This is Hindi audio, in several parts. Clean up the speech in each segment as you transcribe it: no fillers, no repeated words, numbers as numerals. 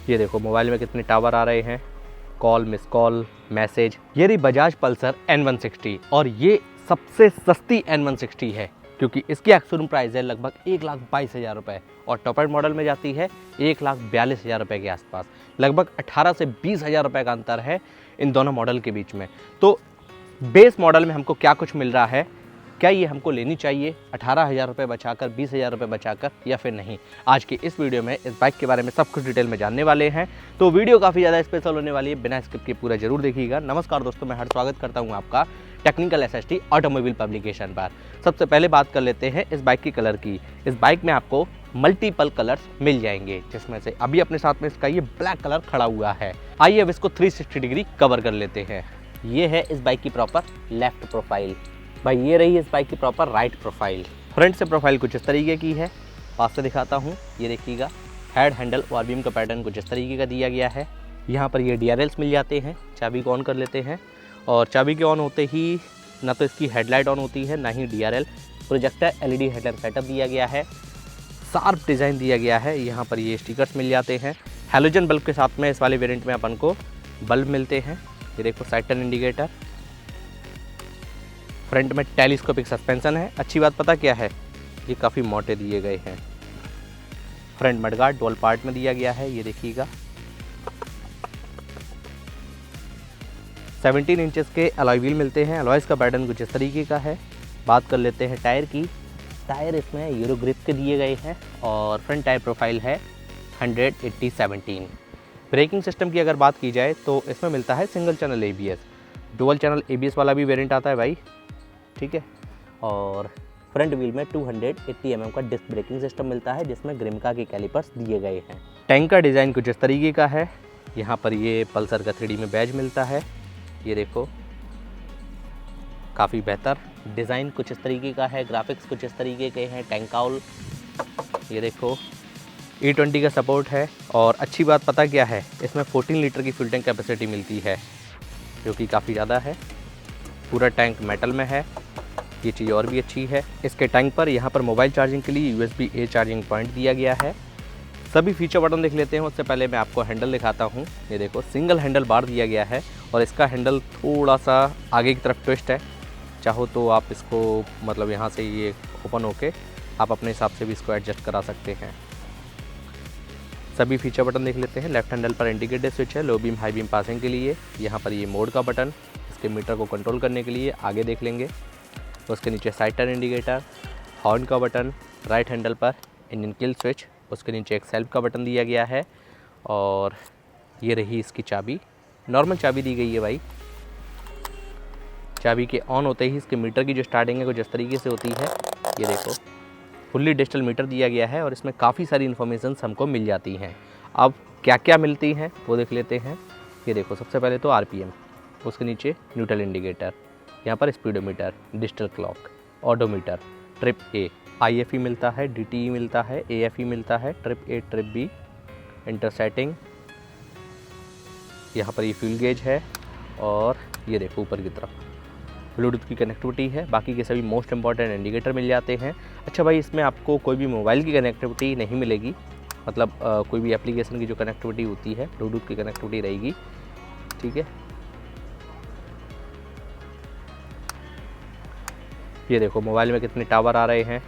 ये देखो मोबाइल में कितने टावर आ रहे हैं, कॉल, मिस कॉल, मैसेज। ये रही बजाज पल्सर N160 और ये सबसे सस्ती N160 है क्योंकि इसकी एक्स-शोरूम प्राइस है लगभग 1,22,000 रुपये और टॉप एंड मॉडल में जाती है 1,42,000 रुपये के आसपास। लगभग 18 से 20,000 रुपये का अंतर है इन दोनों मॉडल के बीच में। तो बेस मॉडल में हमको क्या कुछ मिल रहा है, क्या ये हमको लेनी चाहिए 18,000 रुपये बचाकर, 20,000 रुपये बचाकर या फिर नहीं। आज की इस वीडियो में इस बाइक के बारे में सब कुछ डिटेल में जानने वाले हैं, तो वीडियो काफ़ी ज़्यादा स्पेशल होने वाली है, बिना स्किप के पूरा जरूर देखिएगा। नमस्कार दोस्तों, मैं स्वागत करता हूँ आपका टेक्निकल SST ऑटोमोबाइल पब्लिकेशन पर। सबसे पहले बात कर लेते हैं इस बाइक की कलर की। इस बाइक में आपको मल्टीपल कलर्स मिल जाएंगे, जिसमें से अभी अपने साथ में इसका ये ब्लैक कलर खड़ा हुआ है। आइए अब इसको 360 डिग्री कवर कर लेते हैं। ये है इस बाइक की प्रॉपर लेफ्ट प्रोफाइल। भाई ये रही इस बाइक की प्रॉपर राइट प्रोफाइल। फ्रंट से प्रोफाइल कुछ इस तरीके की है, पास से दिखाता हूँ। ये देखिएगा हेड, हैंडल और बीम का पैटर्न कुछ इस तरीके का दिया गया है। यहाँ पर ये DRLs मिल जाते हैं। चाबी को ऑन कर लेते हैं और चाबी के ऑन होते ही ना तो इसकी हेडलाइट ऑन होती है, ना ही DRL। Projector LED headlight setup दिया गया है, शार्प डिज़ाइन दिया गया है। यहाँ पर ये स्टिकर्स मिल जाते हैं। हैलोजन बल्ब के साथ में इस वाले वेरिएंट में अपन को बल्ब मिलते हैं। ये देखो साइड टर्न इंडिकेटर। फ्रंट में टेलीस्कोपिक सस्पेंशन है। अच्छी बात पता क्या है, ये काफ़ी मोटे दिए गए हैं। फ्रंट मडगार्ड डुअल पार्ट में दिया गया है, ये देखिएगा। 17 इंचेस के अलॉय व्हील मिलते हैं। अलॉयज़ का पैटर्न कुछ इस तरीके का है। बात कर लेते हैं टायर की। टायर इसमें यूरो ग्रिप के दिए गए हैं और फ्रंट टायर प्रोफाइल है 180/17। ब्रेकिंग सिस्टम की अगर बात की जाए तो इसमें मिलता है single channel ABS। Dual channel ABS वाला भी वेरिएंट आता है भाई, ठीक है। और फ्रंट व्हील में 280 mm का डिस्क ब्रेकिंग सिस्टम मिलता है, जिसमें ग्रिमका के कैलिपर्स दिए गए हैं। टैंक का डिज़ाइन कुछ इस तरीके का है। यहाँ पर ये पल्सर का 3D में बैज मिलता है। ये देखो काफ़ी बेहतर डिज़ाइन कुछ इस तरीके का है। ग्राफिक्स कुछ इस तरीके के हैं। टैंक काउल ये देखो E20 का सपोर्ट है। और अच्छी बात पता क्या है, इसमें 14 लीटर की फ्यूल टैंक कैपेसिटी मिलती है, जो कि काफ़ी ज़्यादा है। पूरा टैंक मेटल में है, ये चीज़ और भी अच्छी है। इसके टैंक पर यहाँ पर मोबाइल चार्जिंग के लिए USB-A चार्जिंग पॉइंट दिया गया है। सभी फीचर बटन देख लेते हैं, उससे पहले मैं आपको हैंडल दिखाता हूँ। ये देखो सिंगल हैंडल बार दिया गया है और इसका हैंडल थोड़ा सा आगे की तरफ ट्विस्ट है। चाहो तो आप इसको मतलब यहाँ से ये ओपन होके आप अपने हिसाब से भी इसको एडजस्ट करा सकते हैं। सभी फीचर बटन देख लेते हैं। लेफ्ट हैंडल पर इंडिकेटर स्विच है low beam high beam passing के लिए। यहाँ पर ये मोड का बटन, इसके मीटर को कंट्रोल करने के लिए आगे देख लेंगे। उसके नीचे साइड टर्न इंडिकेटर, हॉर्न का बटन। राइट हैंडल पर इंजन किल स्विच, उसके नीचे एक सेल्फ का बटन दिया गया है। और ये रही इसकी चाबी, नॉर्मल चाबी दी गई है भाई। चाबी के ऑन होते ही इसके मीटर की जो स्टार्टिंग है कुछ इस तरीके से होती है। ये देखो फुल्ली डिजिटल मीटर दिया गया है और इसमें काफ़ी सारी इन्फॉर्मेशन हमको मिल जाती हैं। अब क्या क्या मिलती हैं वो देख लेते हैं। ये देखो सबसे पहले तो RPM, उसके नीचे न्यूट्रल इंडिकेटर, यहाँ पर speedometer, digital clock, odometer, trip A, IFE मिलता है, DTE मिलता है, AFE मिलता है, ट्रिप A, ट्रिप B, इंटरसेटिंग। यहाँ पर ये फ्यूल गेज है और ये देखो ऊपर की तरफ ब्लूटूथ की कनेक्टिविटी है। बाकी के सभी मोस्ट इंपॉर्टेंट इंडिकेटर मिल जाते हैं। अच्छा भाई, इसमें आपको कोई भी मोबाइल की कनेक्टिविटी नहीं मिलेगी, मतलब कोई भी एप्लीकेशन की जो कनेक्टिविटी होती है ब्लूटूथ की कनेक्टिविटी रहेगी, ठीक है। ये देखो मोबाइल में कितने टावर आ रहे हैं,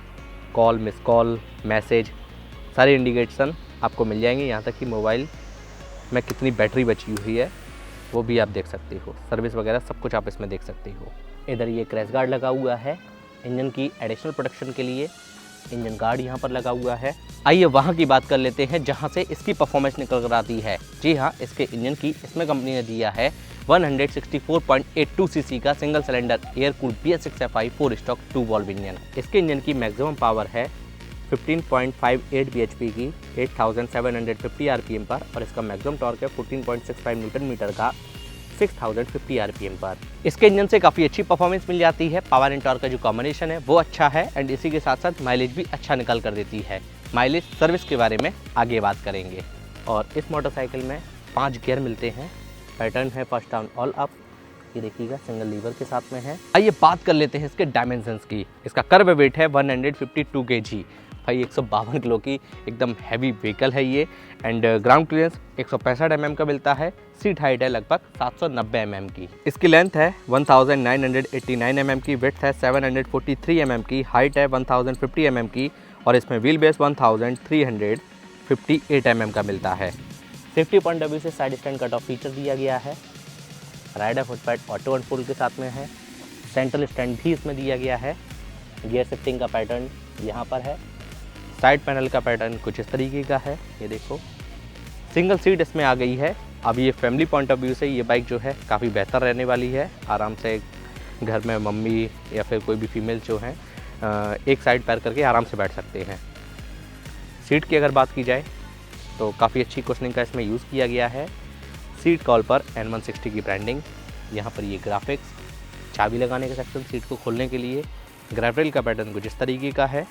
कॉल, मिस कॉल, मैसेज, सारे इंडिकेशन आपको मिल जाएंगे। यहाँ तक कि मोबाइल में कितनी बैटरी बची हुई है वो भी आप देख सकते हो। सर्विस वगैरह सब कुछ आप इसमें देख सकते हो। इधर ये क्रैश गार्ड लगा हुआ है इंजन की एडिशनल प्रोटेक्शन के लिए। इंजन गार्ड यहाँ पर लगा हुआ है। आइए वहाँ की बात कर लेते हैं जहाँ से इसकी परफॉर्मेंस निकल कर आती है। जी हाँ, इसके इंजन की इसमें कंपनी ने दिया है 164.82 सीसी का single cylinder air cooled BS6FI 4 stock 2 valve engine. इसके इंजन की मैक्सिमम पावर है 15.58 bhp की 8750 RPM पर और इसका मैक्सिमम टॉर्क है 14.65 न्यूटन मीटर का 6050 RPM पर। इसके इंजन से काफ़ी अच्छी परफॉर्मेंस मिल जाती है। पावर एंड टॉर्क का जो कॉम्बिनेशन है वो अच्छा है एंड इसी के साथ साथ माइलेज भी अच्छा निकल कर देती है। माइलेज सर्विस के बारे में आगे बात करेंगे। और इस मोटरसाइकिल में 5 गियर मिलते हैं। पैटर्न है फर्स्ट डाउन ऑल अप, ये देखिएगा सिंगल लीवर के साथ में है। आइए बात कर लेते हैं इसके डायमेंशंस की। इसका कर्व वेट है 152 kg, भाई 152 किलो की एकदम हैवी व्हीकल है ये। एंड ग्राउंड क्लियरेंस 165 mm का मिलता है। सीट हाइट है लगभग 790 mm की। इसकी लेंथ है 1989 mm की, विड्थ है 743 mm की, हाइट है 1050 mm की और इसमें व्हील बेस 1358 mm का मिलता है। सेफ्टी पॉइंट ऑफ व्यू से side stand cut off feature दिया गया है। Rider footpad auto and full के साथ में है। सेंट्रल स्टैंड भी इसमें दिया गया है। गियर शिफ्टिंग का पैटर्न यहाँ पर है। साइड पैनल का पैटर्न कुछ इस तरीके का है, ये देखो। सिंगल सीट इसमें आ गई है। अब ये फैमिली पॉइंट ऑफ व्यू से ये बाइक जो है काफ़ी बेहतर रहने वाली है। आराम से घर में मम्मी या फिर कोई भी फीमेल जो हैं एक साइड पैर करके आराम से बैठ सकते हैं। सीट की अगर बात की जाए तो काफ़ी अच्छी कुशनिंग का इसमें यूज़ किया गया है। सीट कॉल पर N160 की ब्रांडिंग, यहाँ पर ये ग्राफिक्स, चाबी लगाने का सेक्शन सीट को खोलने के लिए। ग्रैब का पैटर्न कुछ इस तरीके का है।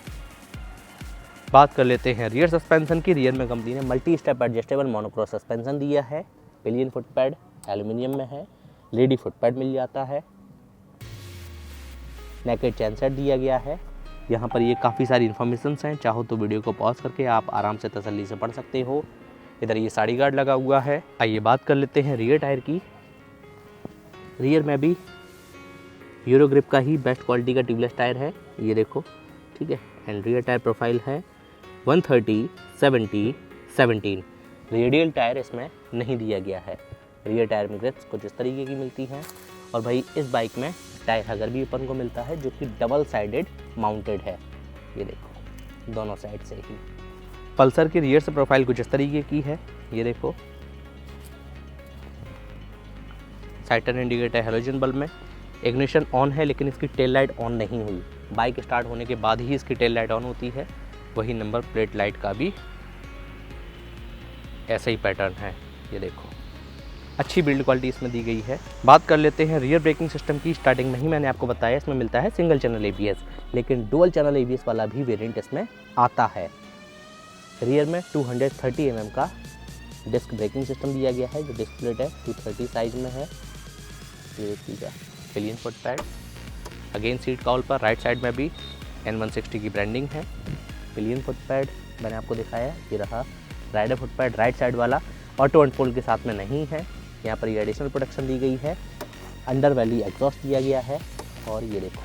बात कर लेते हैं रियर सस्पेंशन की। रियर में कंपनी ने multi step adjustable monocross suspension दिया है। पिलियन फुटपैड एल्यूमिनियम में है। लेडी फुटपैड मिल जाता है। नेकेड चैन सेट दिया गया है। यहाँ पर ये काफ़ी सारी इन्फॉर्मेशन हैं, चाहो तो वीडियो को पॉज करके आप आराम से तसल्ली से पढ़ सकते हो। इधर ये साड़ी गार्ड लगा हुआ है। आइए बात कर लेते हैं रियर टायर की। रियर में भी यूरो ग्रिप का ही बेस्ट क्वालिटी का ट्यूबलेस टायर है, ये देखो, ठीक है। एंड रियर टायर प्रोफाइल है 130, 70, 17। रेडियल टायर इसमें नहीं दिया गया है। रियर टायर में ग्रिप्स कुछ इस तरीके की मिलती हैं। और भाई इस बाइक में टायर हगर भी अपन को मिलता है जो कि डबल साइडेड माउंटेड है, ये देखो, दोनों साइड से ही। पल्सर की रियर से प्रोफाइल कुछ इस तरीके की है, ये देखो। Side turn indicator halogen bulb में। इग्निशन ऑन है लेकिन इसकी टेल लाइट ऑन नहीं हुई। बाइक स्टार्ट होने के बाद ही इसकी टेल लाइट ऑन होती है। वही नंबर प्लेट लाइट का भी ऐसा ही पैटर्न है, ये देखो। अच्छी बिल्ड क्वालिटी इसमें दी गई है। बात कर लेते हैं रियर ब्रेकिंग सिस्टम की। स्टार्टिंग में ही मैंने आपको बताया इसमें मिलता है सिंगल चैनल ABS, लेकिन डुअल चैनल ABS वाला भी वेरिएंट इसमें आता है। रियर में 230 mm का डिस्क ब्रेकिंग सिस्टम दिया गया है। जो डिस्क प्लेट है 230 साइज में है, ये देखिएगा। Pillion footpad, again seat call पर राइट साइड में भी N160 की ब्रांडिंग है। पिलियन फुटपैड मैंने आपको दिखाया, ये रहा। राइडर फुटपैड राइट साइड वाला ऑटो एंड फोल्ड के साथ में नहीं है। यहाँ पर ये एडिशनल प्रोटेक्शन दी गई है। अंडर वैली एग्जॉस्ट दिया गया है। और ये देखो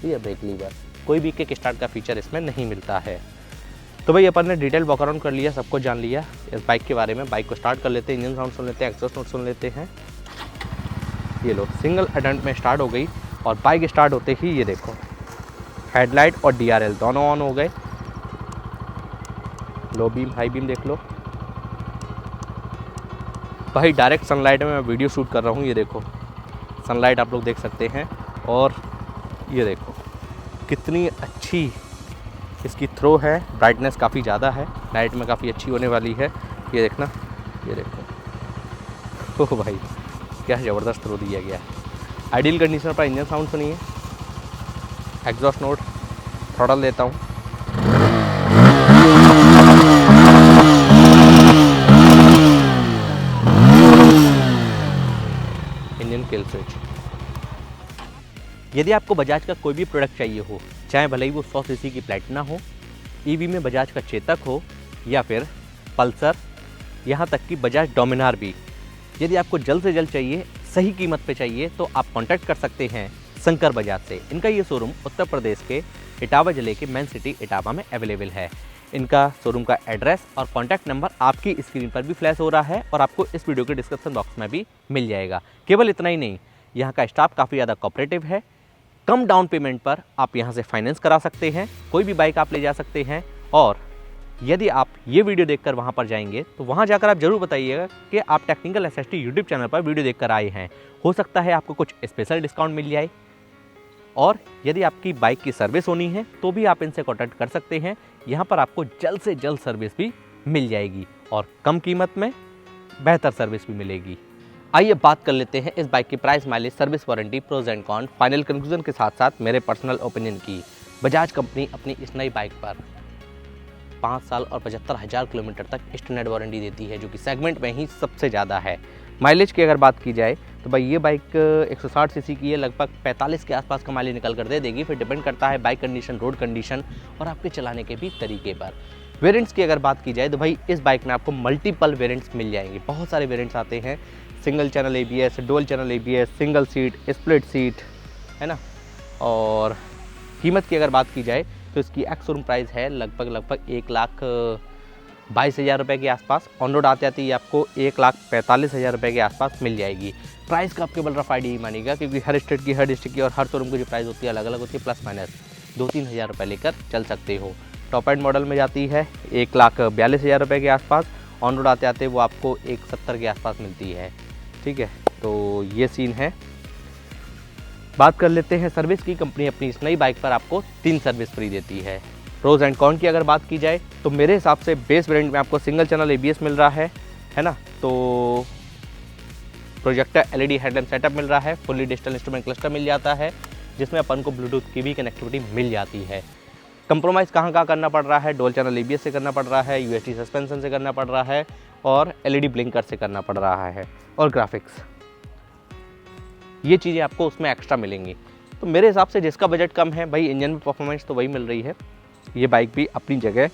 रियर ब्रेक लीवर, कोई भी किक स्टार्ट का फीचर इसमें नहीं मिलता है। तो भाई अपन ने डिटेल वॉक अराउंड कर लिया, सबको जान लिया इस बाइक के बारे में। बाइक को स्टार्ट कर लेते हैं, इंजन साउंड सुन लेते हैं, एग्जॉस्ट नोट सुन लेते हैं। ये लो सिंगल अटेम्प्ट में स्टार्ट हो गई और बाइक स्टार्ट होते ही ये देखो हेडलाइट और DRL दोनों ऑन हो गए। लो बीम हाई बीम देख लो भाई। डायरेक्ट सनलाइट में मैं वीडियो शूट कर रहा हूँ, ये देखो सनलाइट आप लोग देख सकते हैं। और ये देखो कितनी अच्छी इसकी थ्रो है, ब्राइटनेस काफ़ी ज़्यादा है, नाइट में काफ़ी अच्छी होने वाली है। ये देखना, ये देखो, ओह भाई क्या ज़बरदस्त थ्रो दिया गया है। आइडियल कंडीशन पर इंजन साउंड सुनिए, एग्जॉस्ट नोट, थ्रॉटल देता हूँ। Engine kill switch. यदि आपको बजाज का कोई भी प्रोडक्ट चाहिए हो, चाहे भले ही वो 100 cc की प्लैटिना हो, EV में बजाज का चेतक हो या फिर पल्सर, यहाँ तक कि बजाज डोमिनार भी, यदि आपको जल्द से जल्द चाहिए, सही कीमत पे चाहिए, तो आप कांटेक्ट कर सकते हैं शंकर बजाज से। इनका ये शोरूम उत्तर प्रदेश के इटावा जिले के मेन सिटी इटावा में अवेलेबल है। इनका शोरूम का एड्रेस और कॉन्टैक्ट नंबर आपकी स्क्रीन पर भी फ्लैश हो रहा है और आपको इस वीडियो के डिस्क्रिप्शन बॉक्स में भी मिल जाएगा। केवल इतना ही नहीं, यहाँ का स्टाफ काफ़ी ज़्यादा कोऑपरेटिव है। कम डाउन पेमेंट पर आप यहाँ से फाइनेंस करा सकते हैं, कोई भी बाइक आप ले जा सकते हैं। और यदि आप ये वीडियो देखकर वहाँ पर जाएंगे तो वहाँ जाकर आप जरूर बताइएगा कि आप टेक्निकल SST यूट्यूब चैनल पर वीडियो देखकर आए हैं। हो सकता है आपको कुछ स्पेशल डिस्काउंट मिल जाए। और यदि आपकी बाइक की सर्विस होनी है तो भी आप इनसे कॉन्टैक्ट कर सकते हैं। यहाँ पर आपको जल्द से जल्द सर्विस भी मिल जाएगी और कम कीमत में बेहतर सर्विस भी मिलेगी। आइए बात कर लेते हैं इस बाइक की price, mileage, service warranty, pros and con, final conclusion के साथ साथ मेरे पर्सनल ओपिनियन की। बजाज कंपनी अपनी इस नई बाइक पर 5 साल और 75,000 किलोमीटर तक स्टैंडर्ड वारंटी देती है, जो कि सेगमेंट में ही सबसे ज़्यादा है। माइलेज की अगर बात की जाए तो भाई ये बाइक 160 सीसी की है, लगभग 45 के आसपास का माइलेज निकल कर दे देगी। फिर डिपेंड करता है बाइक कंडीशन, रोड कंडीशन और आपके चलाने के भी तरीके पर। वेरिएंट्स की अगर बात की जाए तो भाई इस बाइक में आपको मल्टीपल वेरिएंट्स मिल जाएंगे। बहुत सारे वेरिएंट्स आते हैं, single channel ABS, dual channel ABS, single seat, split seat, है ना। और कीमत की अगर बात की जाए तो इसकी एक्स शोरूम प्राइस है लगभग 1,22,000 रुपये के आसपास। ऑन रोड आते आते ये आपको 1,45,000 रुपये के आसपास मिल जाएगी। प्राइस का आप केवल रफ आइडिया ही मानिएगा, क्योंकि हर स्टेट की, हर डिस्ट्रिक्ट की और हर शोरूम की जो प्राइस होती है अलग अलग होती है। प्लस माइनस 2-3 हज़ार रुपये लेकर चल सकते हो। टॉप एंड मॉडल में जाती है 1,42,000 रुपये के आसपास। ऑन रोड आते आते वो आपको 1,70 के आसपास मिलती है। ठीक है, तो ये सीन है। बात कर लेते हैं सर्विस की। कंपनी अपनी इस नई बाइक पर आपको 3 सर्विस फ्री देती है। प्रोज एंड कॉन की अगर बात की जाए तो मेरे हिसाब से बेस वेरिएंट में आपको सिंगल चैनल ABS मिल रहा है ना। तो प्रोजेक्टर LED हेडलैम्प सेटअप मिल रहा है, फुल्ली डिजिटल इंस्ट्रूमेंट क्लस्टर मिल जाता है, जिसमें अपन को ब्लूटूथ की भी कनेक्टिविटी मिल जाती है। कंप्रोमाइज़ कहाँ करना पड़ रहा है, डुअल चैनल ABS से करना पड़ रहा है, UHD सस्पेंशन से करना पड़ रहा है और LED ब्लिंकर से करना पड़ रहा है। और ग्राफिक्स, ये चीज़ें आपको उसमें एक्स्ट्रा मिलेंगी। तो मेरे हिसाब से जिसका बजट कम है भाई, इंजन में परफॉर्मेंस तो वही मिल रही है। ये बाइक भी अपनी जगह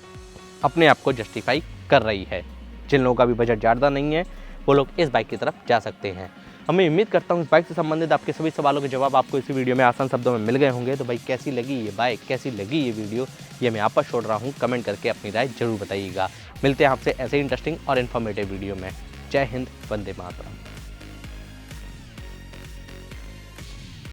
अपने आप को जस्टिफाई कर रही है। जिन लोगों का भी बजट ज़्यादा नहीं है वो लोग इस बाइक की तरफ जा सकते हैं। मैं उम्मीद करता हूँ इस बाइक से संबंधित आपके सभी सवालों के जवाब आपको इसी वीडियो में आसान शब्दों में मिल गए होंगे। तो भाई कैसी लगी ये बाइक, कैसी लगी ये वीडियो, ये मैं आप पर छोड़ रहा हूँ। कमेंट करके अपनी राय जरूर बताइएगा। मिलते हैं आपसे ऐसे इंटरेस्टिंग और इन्फॉर्मेटिव वीडियो में। जय हिंद, वंदे मातरम।